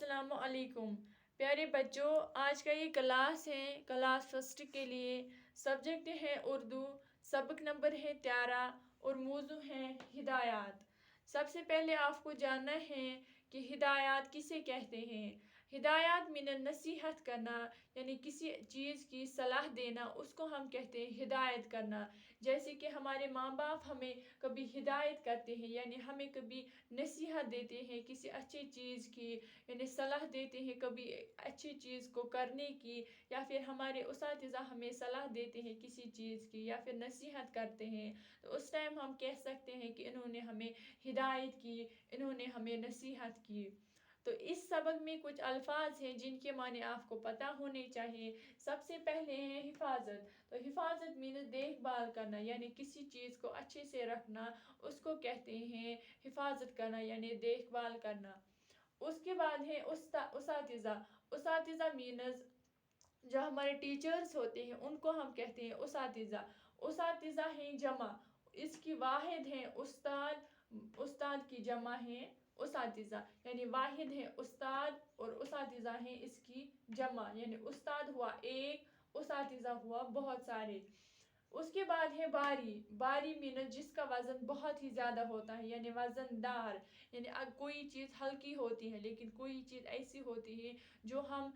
अस्सलाम वालेकुम। प्यारे बच्चों, आज का ये क्लास है क्लास फर्स्ट के लिए। सब्जेक्ट है उर्दू, सबक नंबर है 13 और मौजू है हिदायत। सबसे पहले आपको जानना है कि हिदायत किसे कहते हैं। हिदायत मिनन नसीहत करना, यानी किसी चीज़ की सलाह देना, उसको हम कहते हैं हिदायत करना। जैसे कि हमारे माँ बाप हमें कभी हिदायत करते हैं, यानी हमें कभी नसीहत देते हैं किसी अच्छी चीज़ की, यानी सलाह देते हैं कभी अच्छी चीज़ को करने की, या फिर हमारे उस्ताद हमें सलाह देते हैं किसी चीज़ की या फिर नसीहत करते हैं, तो उस टाइम हम कह सकते हैं कि इन्होंने हमें हिदायत की, इन्होंने हमें नसीहत की। तो इस सबक में कुछ अल्फाज हैं जिनके माने आपको पता होने चाहिए। सबसे पहले है हिफाजत। तो हिफाजत मीन्स देखभाल करना, यानी किसी चीज़ को अच्छे से रखना, उसको कहते हैं हिफाजत करना यानी देखभाल करना। उसके बाद है उसातिज़ा। उसातिज़ा मीन्स जो हमारे टीचर्स होते हैं उनको हम कहते हैं उसातिज़ा। उसातिज़ा हैं जमा, इसकी वाहिद है उस्ताद, उस्ताद की जमा है उसातिज़ा, यानी वाहिद है उस्ताद और उसातिज़ा है इसकी जमा, यानी उस्ताद हुआ एक, उसातिज़ा हुआ बहुत सारे। उसके बाद है बारी। बारी मीन्स जिसका वज़न बहुत ही ज़्यादा होता है, यानी वज़नदार, यानी कोई चीज़ हल्की होती है लेकिन कोई चीज़ ऐसी होती है जो हम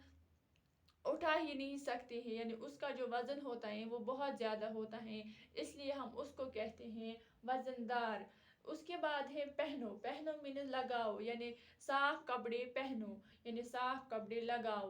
उठा ही नहीं सकते हैं, यानी उसका जो वज़न होता है वो बहुत ज़्यादा होता है, इसलिए हम उसको कहते हैं वज़नदार। उसके बाद है पहनो। पहनो मीन्स लगाओ, यानी साफ कपड़े पहनो, यानी साफ कपड़े लगाओ।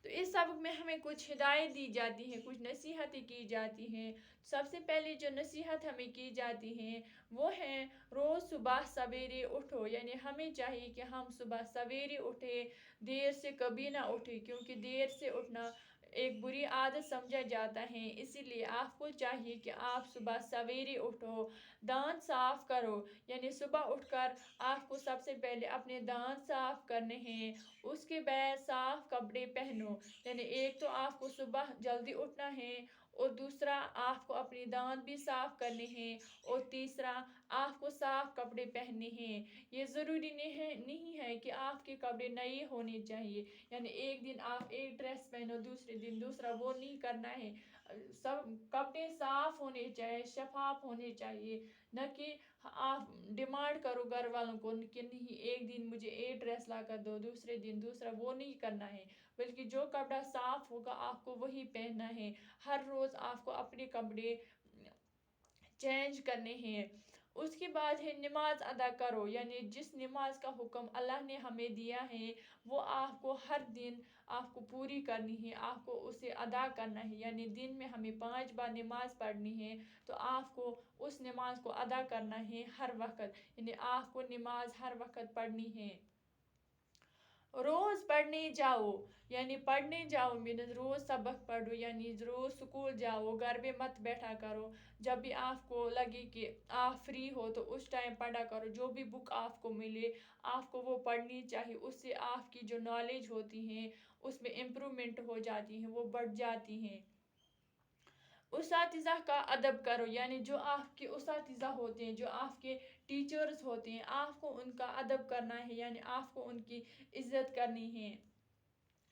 तो इस सबक में हमें कुछ हिदायत दी जाती हैं, कुछ नसीहतें की जाती हैं। सबसे पहले जो नसीहत हमें की जाती हैं वो है रोज़ सुबह सवेरे उठो, यानी हमें चाहिए कि हम सुबह सवेरे उठे, देर से कभी ना उठे, क्योंकि देर से उठना एक बुरी आदत समझा जाता है। इसीलिए आपको चाहिए कि आप सुबह सवेरे उठो, दांत साफ करो, यानी सुबह उठकर आपको सबसे पहले अपने दांत साफ करने हैं। उसके बाद साफ कपड़े पहनो, यानी एक तो आपको सुबह जल्दी उठना है, और दूसरा आपको अपने दांत भी साफ करने हैं, और तीसरा आपको साफ कपड़े पहनने हैं। ये ज़रूरी नहीं है कि आपके कपड़े नए होने चाहिए, यानी एक दिन आप एक ड्रेस पहनो दूसरे दिन दूसरा, वो नहीं करना है। सब कपड़े साफ होने चाहिए, शफाफ होने चाहिए, न कि आप डिमांड करो घर वालों को कि नहीं एक दिन मुझे एक ड्रेस ला कर दो दूसरे दिन दूसरा, वो नहीं करना है। बल्कि जो कपड़ा साफ होगा आपको वही पहनना है। हर रोज़ आपको अपने कपड़े चेंज करने हैं। उसके बाद है नमाज अदा करो, यानी जिस नमाज का हुक्म अल्लाह ने हमें दिया है वो आपको हर दिन आपको पूरी करनी है, आपको उसे अदा करना है। यानी दिन में हमें 5 बार नमाज पढ़नी है, तो आपको उस नमाज को अदा करना है हर वक्त, यानी आपको नमाज हर वक्त पढ़नी है। रोज़ पढ़ने जाओ, यानी पढ़ने जाओ मीन्स रोज़ सबक पढ़ो, यानी रोज़ स्कूल जाओ, घर में मत बैठा करो। जब भी आपको लगे कि आप फ्री हो तो उस टाइम पढ़ा करो, जो भी बुक आपको मिले आपको वो पढ़नी चाहिए। उससे आपकी जो नॉलेज होती है उसमें इम्प्रूवमेंट हो जाती है, वो बढ़ जाती हैं। उसातिज़ा का अदब करो, यानी जो आपके उसातिज़ा होते हैं, जो आपके टीचर्स होते हैं, आपको उनका अदब करना है, यानी आपको उनकी इज़्ज़त करनी है।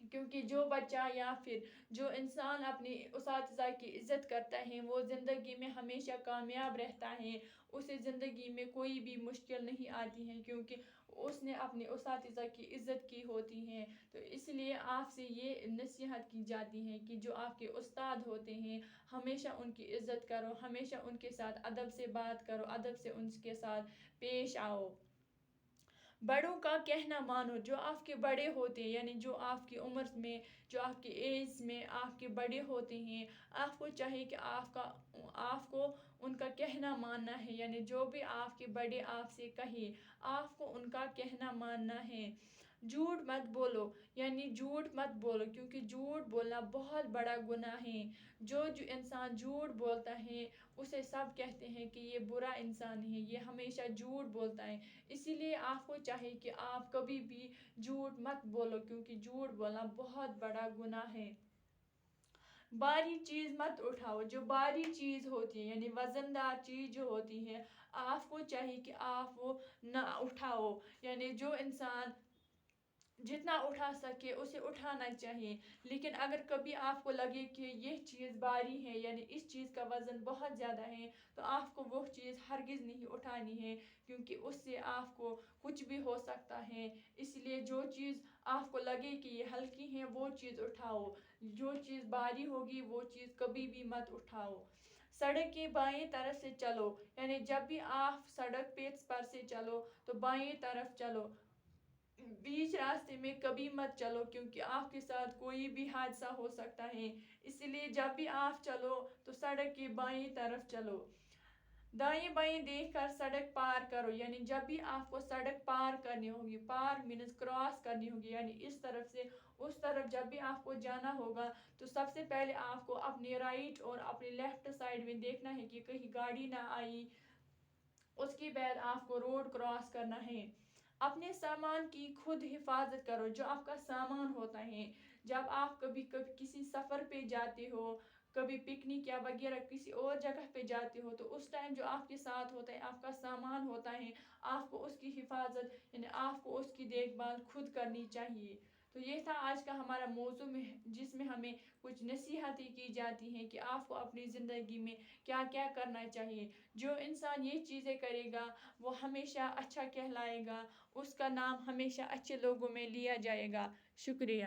क्योंकि जो बच्चा या फिर जो इंसान अपनी उसातिज़ा की इज़्ज़त करता है वो ज़िंदगी में हमेशा कामयाब रहता है। उसे ज़िंदगी में कोई भी मुश्किल नहीं आती है, क्योंकि उसने अपने उसातिज़ा की इज़्ज़त की होती है। तो इसलिए आपसे ये नसीहत की जाती है कि जो आपके उस्ताद होते हैं हमेशा उनकी इज़्ज़त करो, हमेशा उनके साथ अदब से बात करो, अदब से उनके साथ पेश आओ। बड़ों का कहना मानो, जो आपके बड़े होते हैं, यानी जो आपकी उम्र में, जो आपकी एज में आपके बड़े होते हैं, आपको चाहिए कि आपको उनका कहना मानना है, यानी जो भी आपके बड़े आपसे कहे आपको उनका कहना मानना है। झूठ मत बोलो, यानी झूठ मत बोलो, क्योंकि झूठ बोलना बहुत बड़ा गुनाह है। जो इंसान झूठ बोलता है उसे सब कहते हैं कि ये बुरा इंसान है, ये हमेशा झूठ बोलता है। इसीलिए आपको चाहिए कि आप कभी भी झूठ मत बोलो, क्योंकि झूठ बोलना बहुत बड़ा गुनाह है। भारी चीज़ मत उठाओ, जो भारी चीज़ होती है यानी वज़नदार चीज़ जो होती है आपको चाहिए कि आप वो ना उठाओ। यानी जो इंसान جتنا اٹھا سکے اسے اٹھانا چاہیے. لیکن اگر کبھی آپ کو لگے کہ یہ چیز بھاری ہے یعنی اس چیز کا وزن بہت زیادہ ہے تو آپ کو وہ چیز ہرگز نہیں اٹھانی ہے کیونکہ اس سے آپ کو کچھ بھی ہو سکتا ہے. اس لیے جو چیز آپ کو لگے کہ یہ ہلکی ہے وہ چیز اٹھاؤ. جو چیز بھاری ہوگی وہ چیز کبھی بھی مت اٹھاؤ. سڑک کے بائیں طرف سے چلو یعنی جب بھی آپ سڑک پر سے چلو تو بائیں طرف چلو. بیچ راستے میں کبھی مت چلو کیونکہ آپ کے ساتھ کوئی بھی حادثہ ہو سکتا ہے. اس لیے جب بھی آپ چلو تو سڑک کی بائیں طرف چلو. دائیں بائیں دیکھ کر سڑک پار کرو یعنی جب بھی آپ کو سڑک پار کرنی ہوگی، پار مینس کراس کرنی ہوگی یعنی اس طرف سے اس طرف جب بھی آپ کو جانا ہوگا تو سب سے پہلے آپ کو اپنے رائٹ اور اپنے لیفٹ سائڈ میں دیکھنا ہے کہ کہیں گاڑی نہ آئی. اس کے بعد آپ کو روڈ کراس کرنا ہے. اپنے سامان کی خود حفاظت کرو. جو آپ کا سامان ہوتا ہے جب آپ کبھی کسی سفر پہ جاتے ہو، کبھی پکنک یا وغیرہ کسی اور جگہ پہ جاتے ہو تو اس ٹائم جو آپ کے ساتھ ہوتا ہے آپ کا سامان ہوتا ہے آپ کو اس کی حفاظت یعنی آپ کو اس کی دیکھ بھال خود کرنی چاہیے. تو یہ تھا آج کا ہمارا موضوع میں جس میں ہمیں کچھ نصیحتیں کی جاتی ہیں کہ آپ کو اپنی زندگی میں کیا کیا کرنا چاہیے. جو انسان یہ چیزیں کرے گا وہ ہمیشہ اچھا کہلائے گا، اس کا نام ہمیشہ اچھے لوگوں میں لیا جائے گا. شکریہ.